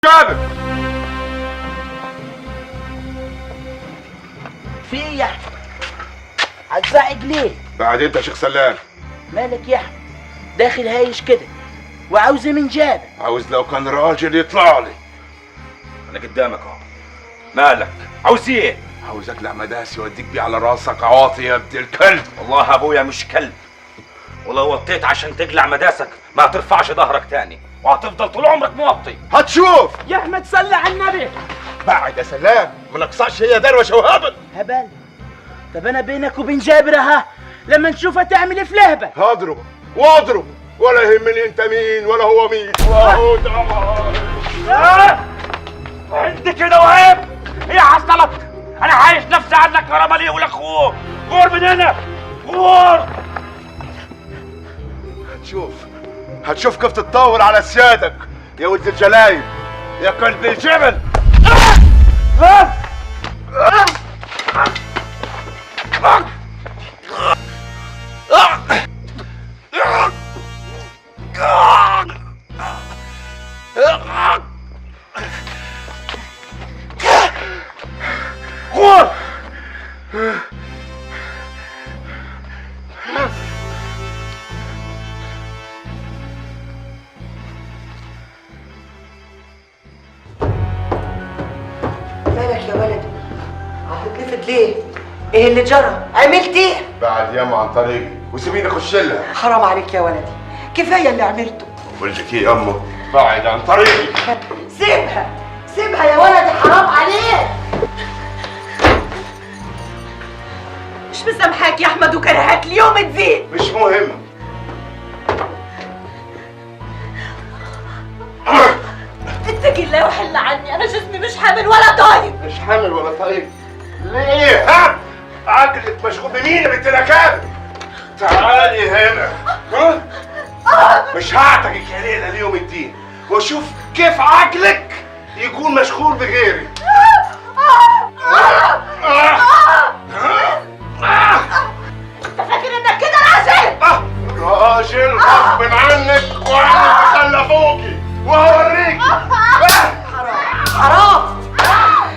جابر في ايه يا احمد؟ هتزعج ليه؟ بعد انت يا شيخ سلام. مالك يا احمد؟ داخل هايش كده وعاوز من جابر. عاوز لو كان راجل يطلع لي. انا قدامك اهو. مالك؟ عاوز ايه؟ عاوز اقلع مداسي واديك بيه على راسك عواطي يا ابن الكلب. والله ابويا مش كلب، ولو وطيت عشان تقلع مداسك ما هترفعش ظهرك تاني وهتفضل طول عمرك موطي. هتشوف يا احمد صلي على النبي. بعد يا سلام ما نقصعش هي دروشه وهبل. هبل؟ طب انا بينك وبين جابر اها، لما نشوفها تعمل ايه في لهبه. هضربه واضربه ولا يهمني انت مين ولا هو مين. واهو انت كده وعيب. ايه حصلك؟ انا عايش نفسي عنك كرامه ليه ولاخوه. غور من هنا غور. هتشوف كيف تتطاول على سيادك يا ولد الجلايب يا كلب الجبل. غور. مالك يا ولد؟ هتتلفت ليه؟ ايه اللي جرى؟ عملت ايه؟ بعد ياما عن طريقي وسيبيني اخش لها. حرام عليك يا ولدي، كفايه اللي عملته. ولجك ايه يا امه؟ بعد عن طريقي. سيبها سيبها يا ولدي، حرام عليك. مش مسامحاك يا احمد وكرهاك اليوم تزيد. مش مهم. اتقي الله وحل عني، انا جسمي مش حامل ولا طايق. مش حامل ولا طريق. ليه ها؟ عقلك مشغول بمين يا بنت الأكابر؟ تعالي هنا. ها؟ مش هعتقك يا ليلى ليوم الدين واشوف كيف عقلك يكون مشغول بغيري. انت فاكر انك كده راجل؟ راجل غصب عنك وانا تخلفوكي وهوريكي. حرام.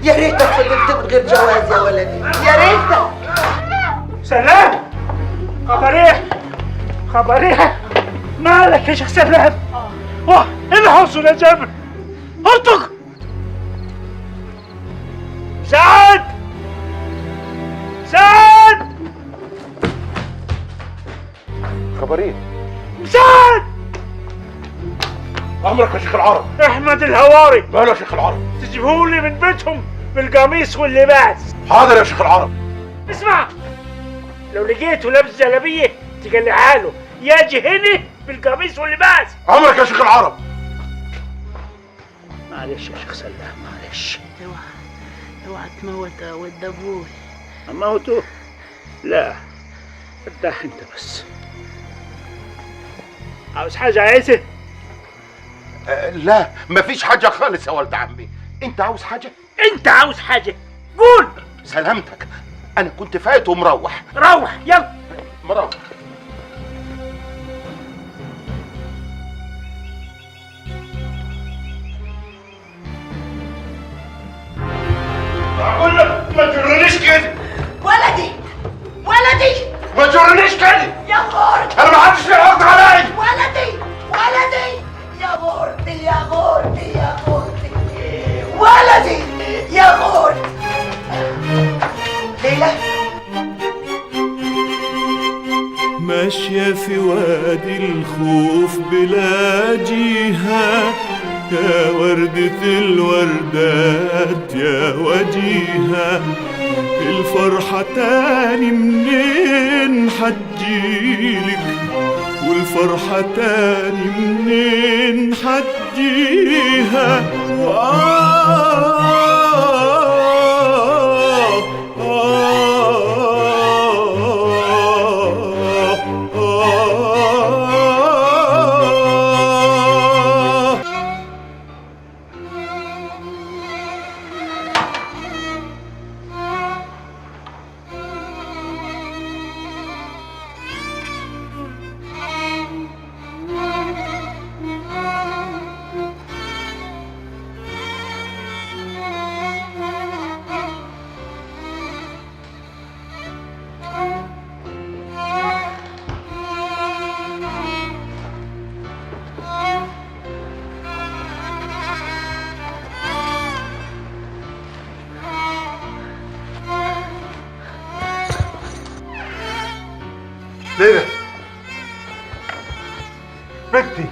يا ريتك فضلت من غير جواز يا ولدي، يا ريتك. سلام. خبريه مالك يا شيخ سلام؟ واه ايه اللي حصل يا جابر؟ ارتق سعد. خبرين سعد. امرك يا شيخ العرب. احمد الهواري ماله يا شيخ العرب؟ تجيبهولي من بيتهم بالقميص واللباس. حاضر يا شيخ العرب. اسمع، لو لقيته لابس جلابيه تقلعها له، يجي هنا بالقميص واللباس. امرك يا شيخ العرب. معلش يا شيخ سلام، معلش. اوعى تموت ود ابوي. اموته؟ لا، ارتاح انت بس. عاوز حاجه عايزه؟ لا مفيش حاجة خالص يا ولد عمي. انت عاوز حاجة؟ انت عاوز حاجه قول. سلامتك، انا كنت فايت ومروح. روح يلا. مروح. اقول لك ما تجرنيش كده. ولدي ما تجرنيش كده. يا غورتي، انا ما حدش يعرض علي. ولدي يا غورتي، ولدي يا غورتي. ليلى ماشية في وادي الخوف بلا جيهة، يا وردة الوردات يا وجيهة، الفرحة تاني منين حتجيلك، والفرحة تاني منين حتجيها. ليلى بنتي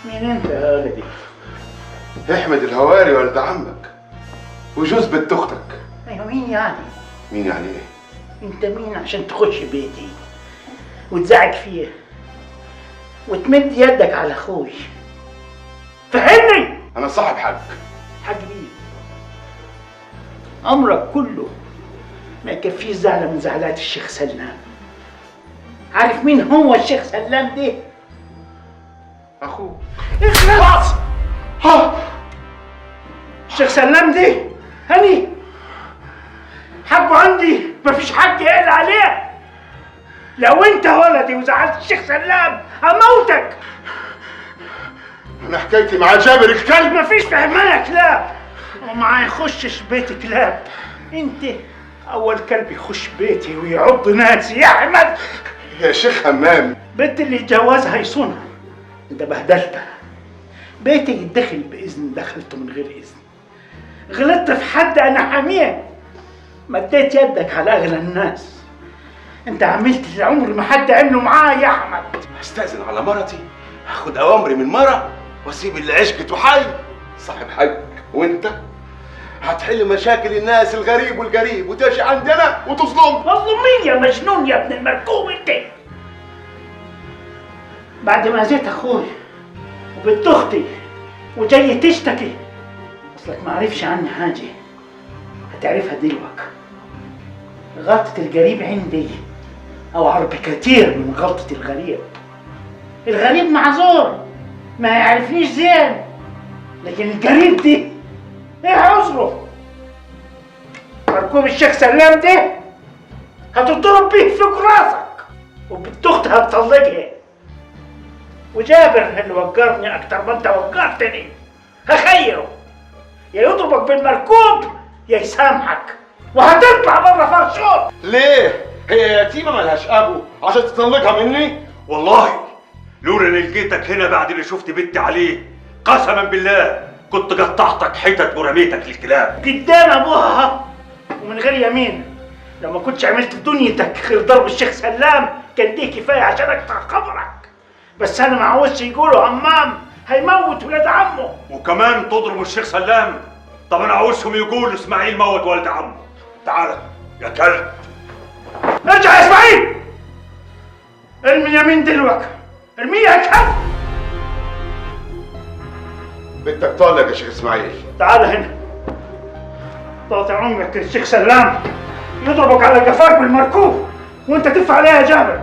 مين انت يا ولدي؟ احمد الهواري ولد عمك وجوز بنت اختك. ايوه مين يعني؟ مين يعني ايه؟ انت مين عشان تخش بيتي وتزعج فيه وتمد يدك على اخوي؟ فهمني. انا صاحب حق. حاج مين؟ عمرك كله ما يكفيش زعلة من زعلات الشيخ سلام. عارف مين هو الشيخ سلام ده؟ اخوه. اخلص. الشيخ سلام ده هني حقه عندي، مفيش حد يقل عليه. لو انت ولدي وزعلت الشيخ سلام هموتك. انا حكايتي مع جابر الكلب. مفيش فهمانة كلاب وما يخشش بيت كلاب. انت اول كلب يخش بيتي ويعض ناسي يا احمد. يا شيخ همام، بنت اللي يتجوزها يصونها. انت بهدلتها. بيتي يتدخل باذن، دخلته من غير اذن. غلطت في حد انا حاميه. مديت يدك على اغلى الناس. انت عملت اللي عمر ما حد عمله معايا يا احمد. استاذن على مرتي، هاخد اوامري من مرة واسيب اللي عشقت وحي. صاحب حق. وانت هتحل مشاكل الناس الغريب والقريب وتجي عندنا وتظلم. مظلوم مين يا مجنون يا ابن المركوب انت؟ بعد ما اذيت اخوي وبنت اختي وجاي تشتكي اصلك ما عرفش عني حاجه. هتعرفها دلوقتي. غلطة القريب عندي اوعر بكتير من غلطة الغريب. الغريب معذور ما يعرفنيش زين، لكن القريب دي ايه عذره؟ مركوب الشيخ سلام ده هتضرب بيه في راسك، وبنت اختها هتطلقها، وجابر اللي وقرني اكتر ما انت وقرتني هخيره يا يضربك بالمركوب يا يسامحك، وهتطلع بره فرشوط. ليه؟ هي يتيمة ملهاش ابو عشان تطلقها مني؟ والله لولا اني لقيتك هنا بعد اللي شفت بنتي عليه قسما بالله كنت قطعتك حتت ورميتك للكلاب. قدام ابوها ومن غير يمين. لو ما كنتش عملت دنيتك غير ضرب الشيخ سلام كان دي كفايه عشان اكتر خبرك. بس انا ما عاوزش يقولوا همام هيموت ولاد عمه. وكمان تضرب الشيخ سلام؟ طب انا عاوزهم يقولوا اسماعيل موت ولد عمه. تعال يا كلب. ارجع يا اسماعيل. ارمي يمين دلوقتي. ارميها يا كلب. بنتك طالق يا شيخ اسماعيل. تعال هنا. طاطع عمرك الشيخ سلام يضربك على قفاك بالمركوب وانت تدفع عليها يا جابر.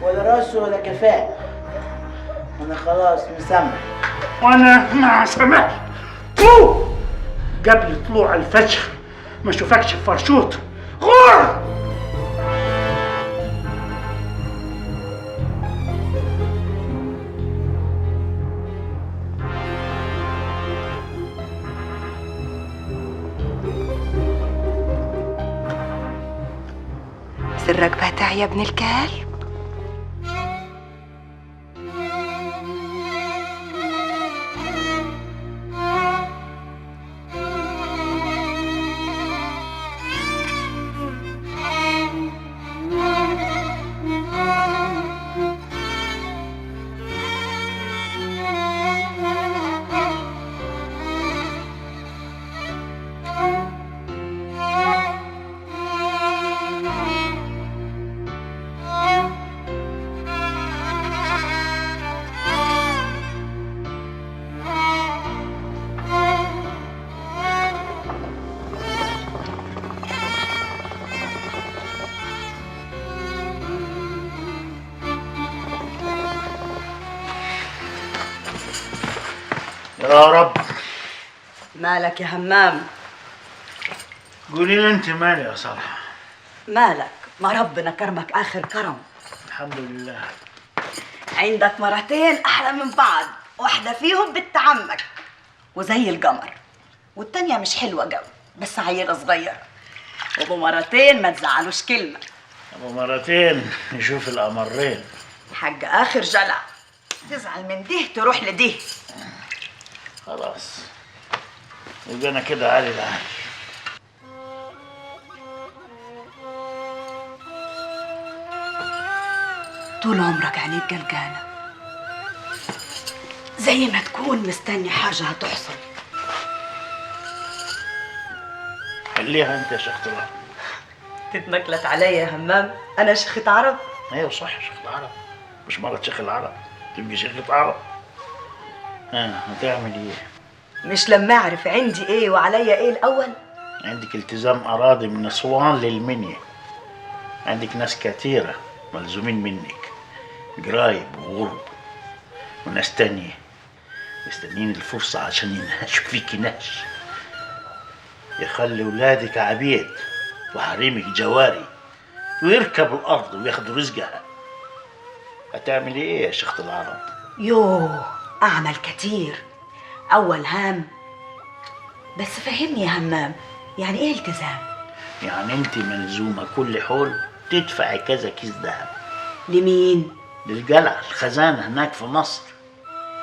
ولا راسه ولا كفاء. انا خلاص مسامح. وانا ما سمعت. قبل طلوع الفجر ما اشوفكش في فرشوط. غور. سرك بتاع يا ابن الكلب. يا رب. مالك يا همام؟ قولي لي انت مالي يا صالحه؟ مالك؟ ما ربنا كرمك اخر كرم. الحمد لله. عندك مرتين احلى من بعض، واحدة فيهم بنت عمك وزي القمر، والتانية مش حلوة قوي بس عيلة صغيرة، وابو مرتين ما تزعلوش كلمة. ابو مرتين نشوف القمرين. حق اخر جلع، تزعل من ده تروح لده. خلاص يبقى انا كده عالي العالي. طول عمرك عينيك جلجانة، زي ما تكون مستني حاجة هتحصل. خليها انت يا شيخ طلال. تتمكلت عليا يا همام، أنا شيخة عرب؟ ايوه صح يا شيخ العرب، مش مرة شيخ العرب تبقي شيخة عرب. هتعمل ايه؟ مش لما أعرف عندي إيه وعليا إيه الأول؟ عندك التزام أراضي من أسوان للمنيا، عندك ناس كثيرة ملزومين منك، قرايب وغرب وناس تانية مستنين الفرصة عشان ينهشوا فيكي نهش، يخلي ولادك عبيد وحريمك جواري ويركبوا الأرض وياخدوا رزقها. هتعمل إيه يا شيخة العرب؟ يوه أعمل كتير. أول هام، بس فهمني يا همام، يعني إيه التزام؟ يعني أنت ملزومة كل حول تدفعي كذا كيس ذهب. لمين؟ للقلعة الخزانة هناك في مصر،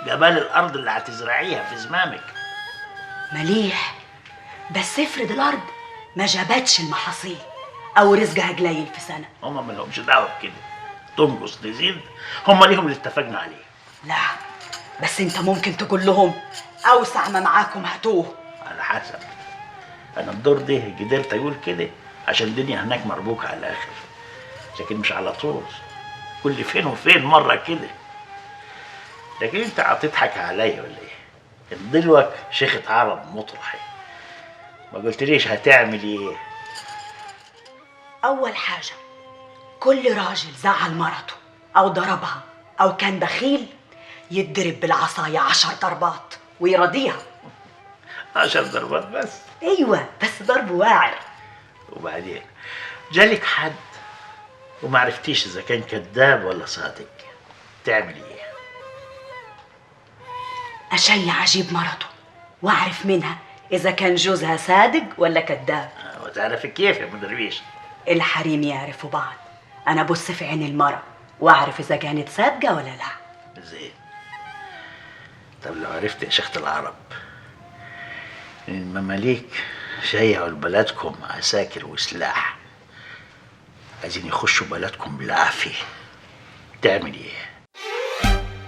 جبال الأرض اللي هتزرعيها في زمامك. مليح، بس افرض الأرض ما جابتش المحاصيل أو رزقها قليل في سنة. هما مالهمش دعوة بكده، تنقص تزيد هما ليهم اللي اتفقنا عليه. لا بس انت ممكن تقول لهم أوسع ما معاكم هاتوه. على حسب، أنا الدور ده قدرت أقول كده عشان الدنيا هناك مربوكة على الآخر، لكن مش على طول، كل فين وفين مرة كده. لكن أنت هتضحك عليا ولا إيه؟ دلوقتي شيخة عرب مطرحي، ما قلتليش هتعمل إيه؟ أول حاجة، كل راجل زعل مرته أو ضربها أو كان بخيل يتضرب بالعصاية 10 ضربات ويرضيها. 10 ضربات بس؟ أيوة بس ضرب واعر. وبعدين جالك حد وما عرفتيش إذا كان كذاب ولا صادق، تعملي إيه؟ أشيع أجيب مرته وأعرف منها إذا كان جوزها صادق ولا كذاب. وتعرفي كيف يا مدرويش؟ الحريم يعرفوا بعض، أنا بص في عين المرأة وأعرف إذا كانت صادقة ولا لا. زين. طب لو عرفت يا شيخة العرب المماليك شيعوا لبلدكم عساكر وسلاح، عايزين يخشوا بلدكم بالعافية، تعمل ايه؟